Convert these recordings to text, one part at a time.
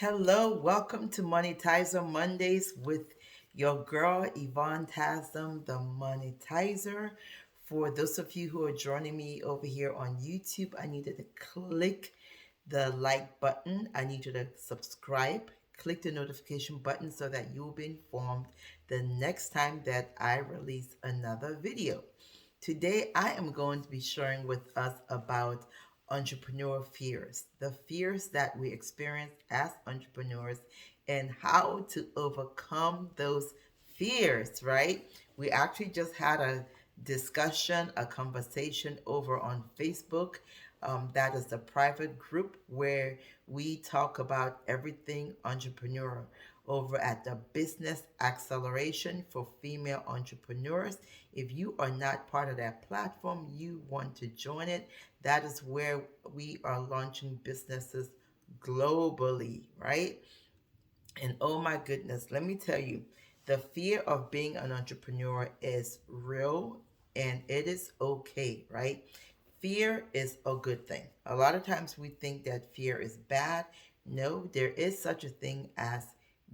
Hello, welcome to Monetizer Mondays with your girl Yvonne Tasm, the Monetizer. For those of you who are joining me over here on YouTube, I need you to click the like button. I need you to subscribe, click the notification button so that you'll be informed the next time that I release another video. Today, I am going to be sharing with us about entrepreneur fears, the fears that we experience as entrepreneurs, and how to overcome those fears, right? We actually just had a discussion, a conversation over on Facebook. That is the private group where we talk about everything entrepreneur over at the Business Acceleration for Female Entrepreneurs. If you are not part of that platform, you want to join it. That is where we are launching businesses globally, right? And oh my goodness, let me tell you, the fear of being an entrepreneur is real and it is okay, right? Fear is a good thing. A lot of times we think that fear is bad. No, there is such a thing as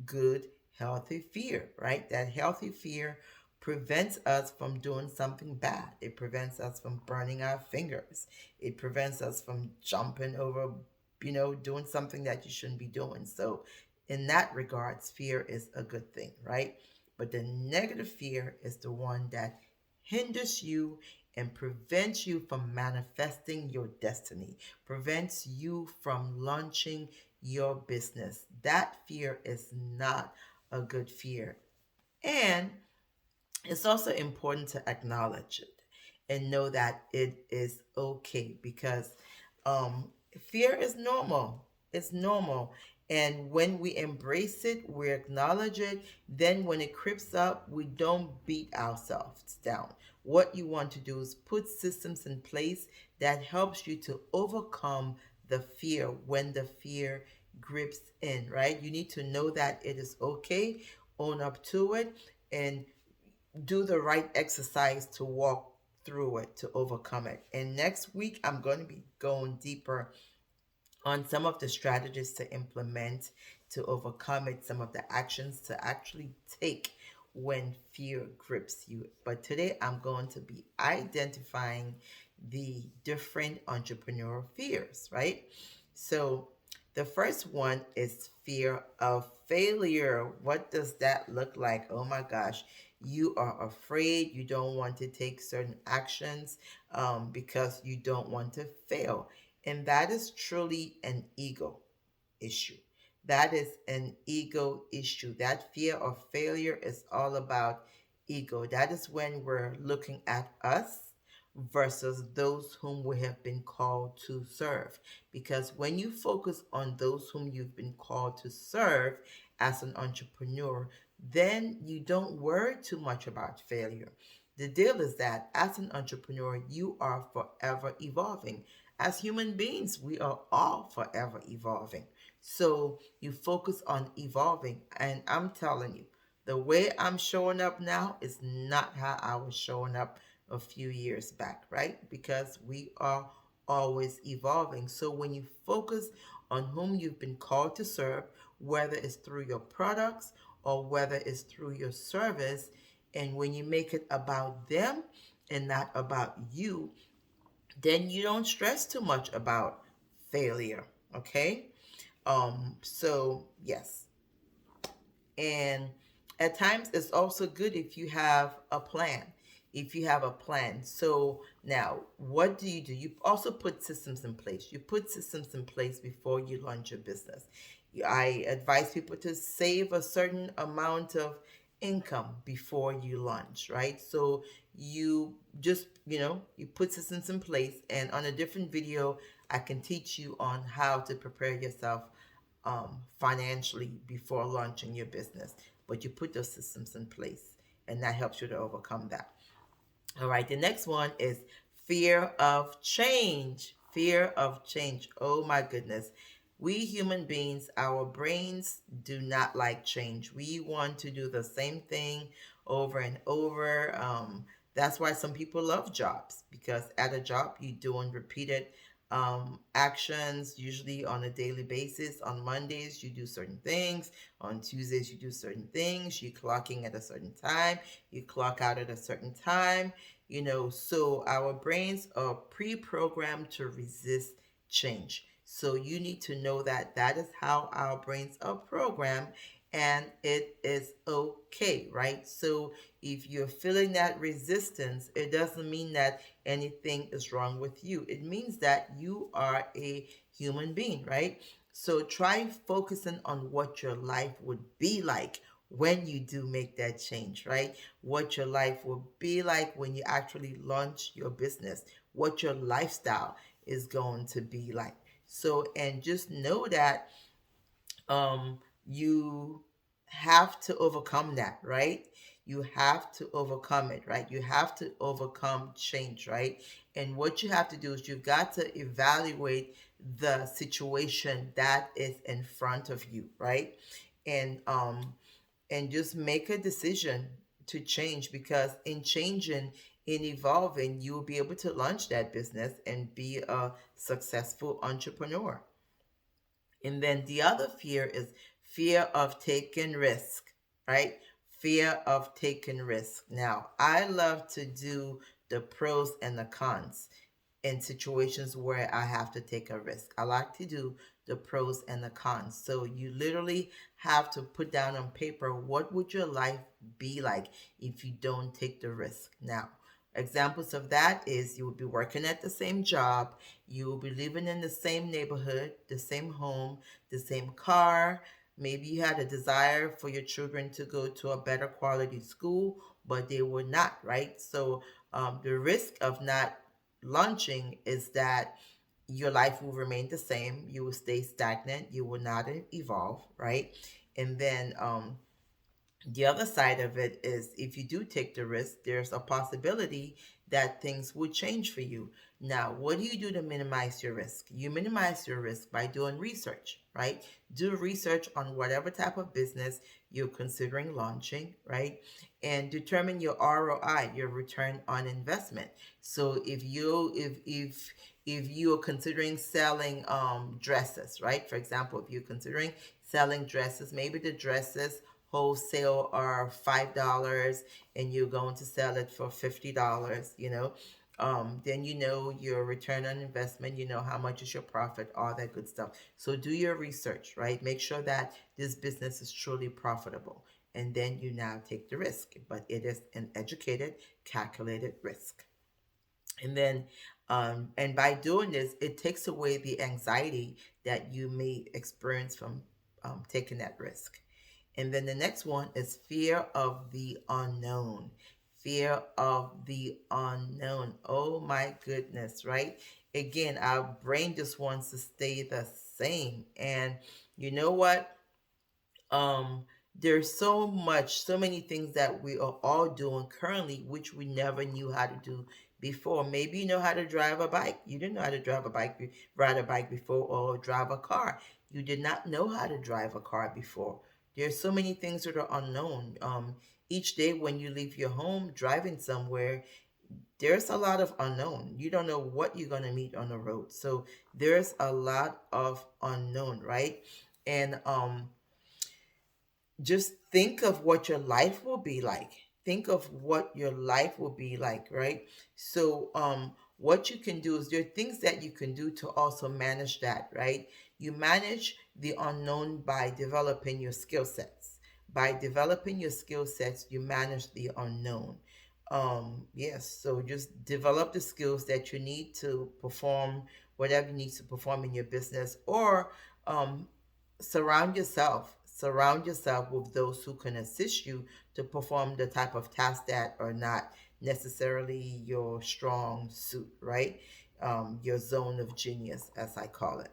good, healthy fear, right? That healthy fear prevents us from doing something bad. It prevents us from burning our fingers. It prevents us from jumping over, doing something that you shouldn't be doing. So, in that regards, fear is a good thing, right? But the negative fear is the one that hinders you and prevents you from manifesting your destiny, prevents you from launching your business. That fear is not a good fear. And it's also important to acknowledge it and know that it is okay because fear is normal. It's normal. And when we embrace it, we acknowledge it, then when it creeps up, we don't beat ourselves down. What you want to do is put systems in place that helps you to overcome the fear when the fear grips in, right? You need to know that it is okay, own up to it, and do the right exercise to walk through it, to overcome it. And next week, I'm going to be going deeper on some of the strategies to implement to overcome it, some of the actions to actually take when fear grips you. But today, I'm going to be identifying the different entrepreneurial fears, right? So, the first one is fear of failure. What does that look like? Oh my gosh. You are afraid, you don't want to take certain actions because you don't want to fail. And that is truly an ego issue. That is an ego issue. That fear of failure is all about ego. That is when we're looking at us versus those whom we have been called to serve. Because when you focus on those whom you've been called to serve as an entrepreneur, then you don't worry too much about failure. The deal is that as an entrepreneur, you are forever evolving. As human beings, we are all forever evolving. So you focus on evolving. And I'm telling you, the way I'm showing up now is not how I was showing up a few years back, right? Because we are always evolving. So when you focus on whom you've been called to serve, whether it's through your products or whether it's through your service, and when you make it about them and not about you, then you don't stress too much about failure. Okay. So yes. And at times it's also good if you have a plan. If you have a plan. So now what do? You also put systems in place. You put systems in place before you launch your business. I advise people to save a certain amount of income before you launch, right? So you just, you put systems in place, and on a different video, I can teach you on how to prepare yourself financially before launching your business. But you put those systems in place, and that helps you to overcome that. All right, the next one is fear of change. Fear of change. Oh my goodness. We human beings, our brains do not like change. We want to do the same thing over and over. That's why some people love jobs, because at a job you're doing repeated actions usually on a daily basis. On Mondays, you do certain things. On Tuesdays, you do certain things. You clock in at a certain time. You clock out at a certain time. So our brains are pre-programmed to resist change. So you need to know that that is how our brains are programmed, and it is okay, right? So if you're feeling that resistance, it doesn't mean that anything is wrong with you. It means that you are a human being, right? So try focusing on what your life would be like when you do make that change, right? What your life will be like when you actually launch your business, what your lifestyle is going to be like. So, and just know that you have to overcome that, right? You have to overcome it, right? You have to overcome change, right? And what you have to do is you've got to evaluate the situation that is in front of you, right? And just make a decision to change, because in changing, in evolving, you will be able to launch that business and be a successful entrepreneur. And then the other fear is fear of taking risk, right? Fear of taking risk. Now, I love to do the pros and the cons in situations where I have to take a risk. I like to do the pros and the cons. So you literally have to put down on paper, what would your life be like if you don't take the risk? Now, examples of that is you will be working at the same job, you will be living in the same neighborhood, the same home, the same car. Maybe you had a desire for your children to go to a better quality school, but they were not, right? So the risk of not launching is that your life will remain the same. You will stay stagnant. You will not evolve, right? And then the other side of it is if you do take the risk, there's a possibility that things would change for you. Now, what do you do to minimize your risk? You minimize your risk by doing research, right? Do research on whatever type of business you're considering launching, right? And determine your ROI, your return on investment. So if you're considering selling dresses, right? For example, if you're considering selling dresses, maybe the dresses wholesale are $5 and you're going to sell it for $50, then you know your return on investment, you know how much is your profit, all that good stuff. So do your research, right? Make sure that this business is truly profitable. And then you now take the risk, but it is an educated, calculated risk. And then, and by doing this, it takes away the anxiety that you may experience from taking that risk. And then the next one is fear of the unknown. Fear of the unknown. Oh my goodness, right? Again, our brain just wants to stay the same. And you know what? um there's so many things that we are all doing currently which we never knew how to do before. Maybe you know how to drive a bike. You didn't know how to ride a bike before, or drive a car. You did not know how to drive a car before. There's so many things that are unknown. Each day when you leave your home driving somewhere, there's a lot of unknown. You don't know what you're going to meet on the road. So there's a lot of unknown, right? And just think of what your life will be like. Think of what your life will be like, right? So what you can do is there are things that you can do to also manage that, right? You manage the unknown by developing your skill sets. By developing your skill sets, you manage the unknown. Yes, so just develop the skills that you need to perform whatever you need to perform in your business, or um, surround yourself with those who can assist you to perform the type of tasks that are not necessarily your strong suit, right? Your zone of genius, as I call it.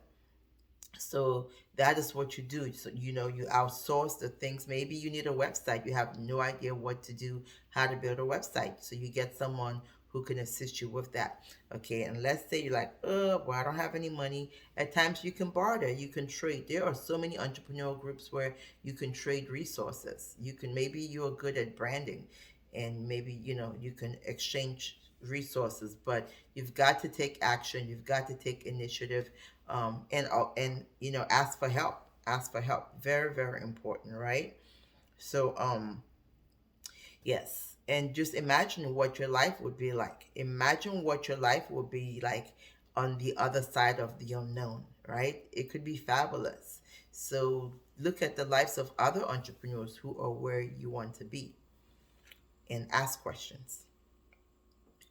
So that is what you do. So you outsource the things. Maybe you need a website, you have no idea what to do, how to build a website, so you get someone who can assist you with that. Okay, and let's say you're like, well, I don't have any money. At times you can barter, you can trade. There are so many entrepreneurial groups where you can trade resources. You can, maybe you're good at branding, and maybe you can exchange resources, but you've got to take action. You've got to take initiative, and ask for help. Ask for help. Very, very important, right? So yes, and just imagine what your life would be like. Imagine what your life would be like on the other side of the unknown, right? It could be fabulous. So look at the lives of other entrepreneurs who are where you want to be and ask questions.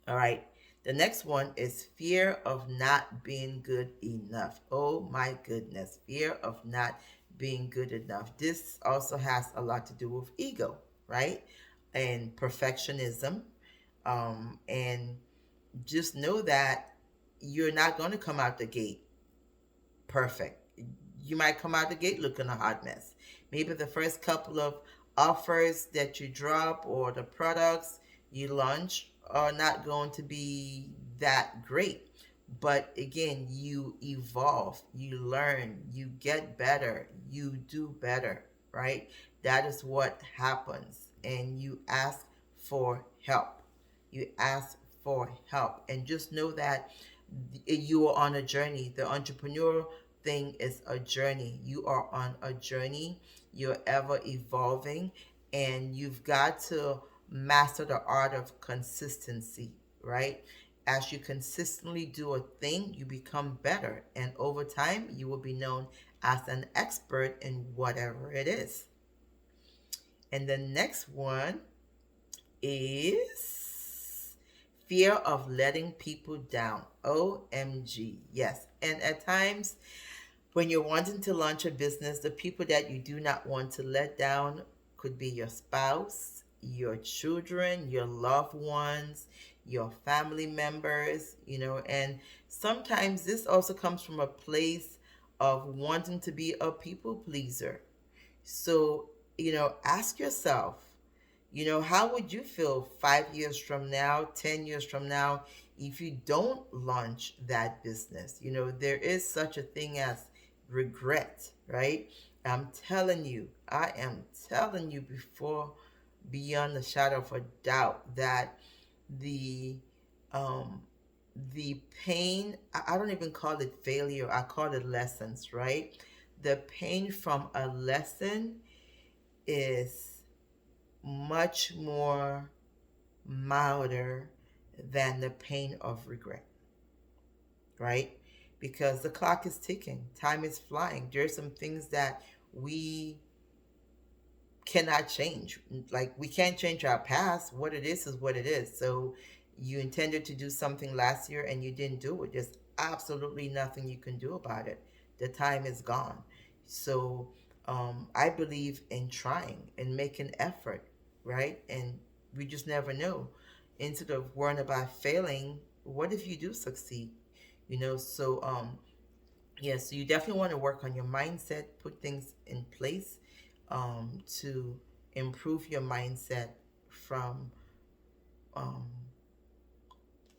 All right. The next one is fear of not being good enough. Oh my goodness. Fear of not being good enough. This also has a lot to do with ego, right? And perfectionism. And just know that you're not going to come out the gate perfect. You might come out the gate looking a hot mess. Maybe the first couple of offers that you drop or the products you launch are not going to be that great. But again, you evolve, you learn, you get better, you do better, right? That is what happens. And you ask for help. You ask for help. And just know that you are on a journey. The entrepreneur thing is a journey. You are on a journey. You're ever evolving, and you've got to master the art of consistency, right? As you consistently do a thing, you become better, and over time, you will be known as an expert in whatever it is. And the next one is fear of letting people down. OMG. Yes. And at times, when you're wanting to launch a business, the people that you do not want to let down could be your spouse, your children, your loved ones, your family members, and sometimes this also comes from a place of wanting to be a people pleaser. So, ask yourself, how would you feel 5 years from now, 10 years from now, if you don't launch that business? There is such a thing as regret, right? I am telling you before, beyond the shadow of a doubt, that the um the pain, I don't even call it failure, I call it lessons, right? The pain from a lesson is much more milder than the pain of regret, right? Because the clock is ticking, time is flying. There's some things that we cannot change. Like, we can't change our past. What it is what it is. So you intended to do something last year and you didn't do it. There's absolutely nothing you can do about it. The time is gone. So I believe in trying and making effort, right? And we just never know. Instead of worrying about failing, what if you do succeed? So yeah, so you definitely want to work on your mindset, put things in place to improve your mindset from um,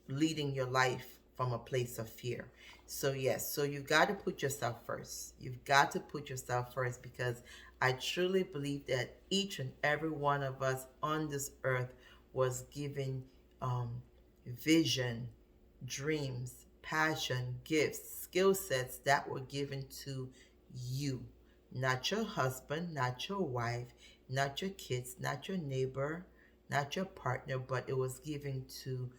leading your life from a place of fear. So, yes, so you've got to put yourself first. You've got to put yourself first, because I truly believe that each and every one of us on this earth was given um, vision, dreams, passion, gifts, skill sets that were given to you. Not your husband, not your wife, not your kids, not your neighbor, not your partner, but it was given to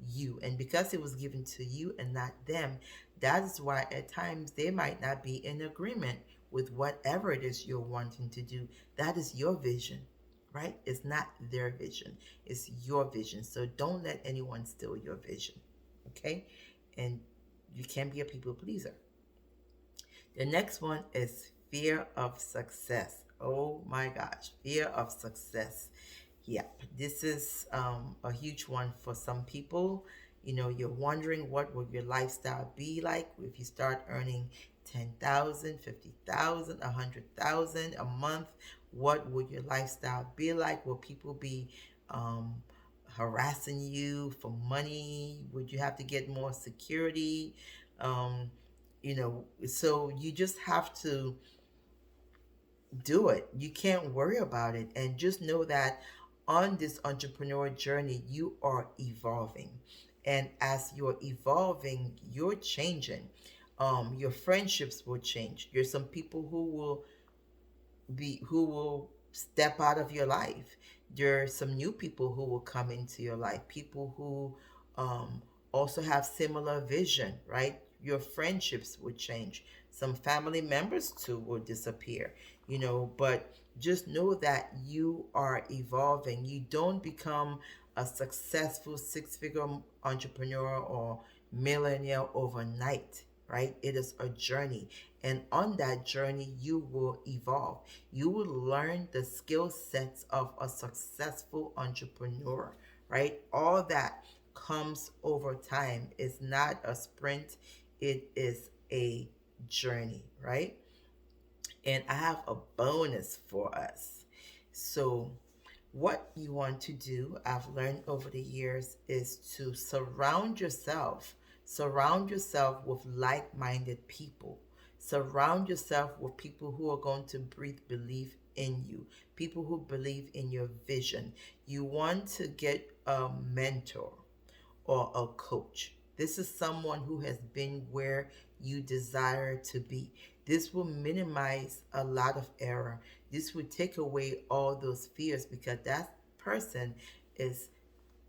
you. And because it was given to you and not them, that is why at times they might not be in agreement with whatever it is you're wanting to do. That is your vision, right? It's not their vision, it's your vision. So don't let anyone steal your vision, okay? And you can't be a people pleaser. The next one is fear of success. Oh my gosh, fear of success. Yep, this is a huge one for some people. You're wondering what would your lifestyle be like if you start earning 10,000, 50,000, 100,000 a month. What would your lifestyle be like? Will people be um, harassing you for money? Would you have to get more security? Um, so you just have to do it. You can't worry about it. And just know that on this entrepreneur journey, you are evolving. And as you're evolving, you're changing. Your friendships will change. There's some people who will step out of your life. There are some new people who will come into your life, people who um, also have similar vision, right? Your friendships will change. Some family members too will disappear, but just know that you are evolving. You don't become a successful six-figure entrepreneur or millionaire overnight, right? It is a journey. And on that journey, you will evolve. You will learn the skill sets of a successful entrepreneur, right? All that comes over time. It's not a sprint, it is a journey, right? And I have a bonus for us. So, what you want to do, I've learned over the years, is to surround yourself with like-minded people. Surround yourself with people who are going to breathe belief in you, people who believe in your vision. You want to get a mentor or a coach. This is someone who has been where you desire to be. This will minimize a lot of error. This will take away all those fears because that person is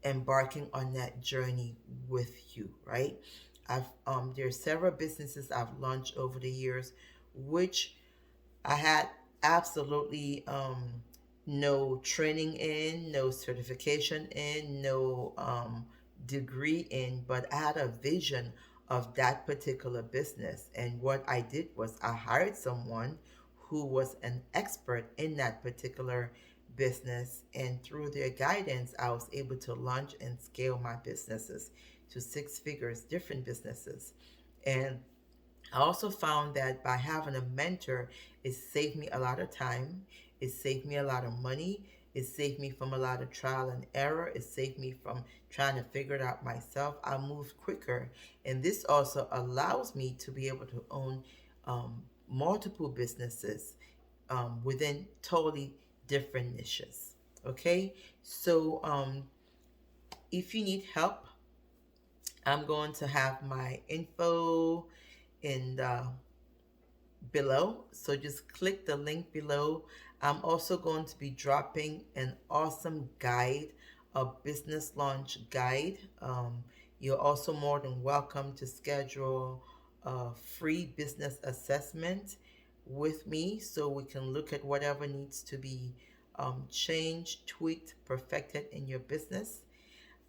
embarking on that journey with you, right? There are several businesses I've launched over the years, which I had absolutely no training in, no certification in, no degree in, but I had a vision of that particular business. And what I did was I hired someone who was an expert in that particular business. And through their guidance, I was able to launch and scale my businesses to six figures, different businesses. And I also found that by having a mentor, it saved me a lot of time. It saved me a lot of money. It saved me from a lot of trial and error. It saved me from trying to figure it out myself. I moved quicker. And this also allows me to be able to own multiple businesses within totally different niches. Okay? So if you need help, I'm going to have my info in the below. So just click the link below. I'm also going to be dropping an awesome guide, a business launch guide. You're also more than welcome to schedule a free business assessment with me so we can look at whatever needs to be changed, tweaked, perfected in your business.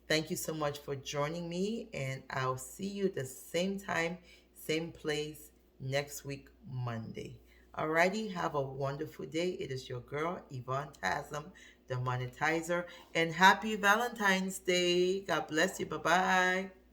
Thank you so much for joining me, and I'll see you the same time, same place next week, Monday. Alrighty, have a wonderful day. It is your girl, Yvonne Tasm, the monetizer, and happy Valentine's Day. God bless you. Bye bye.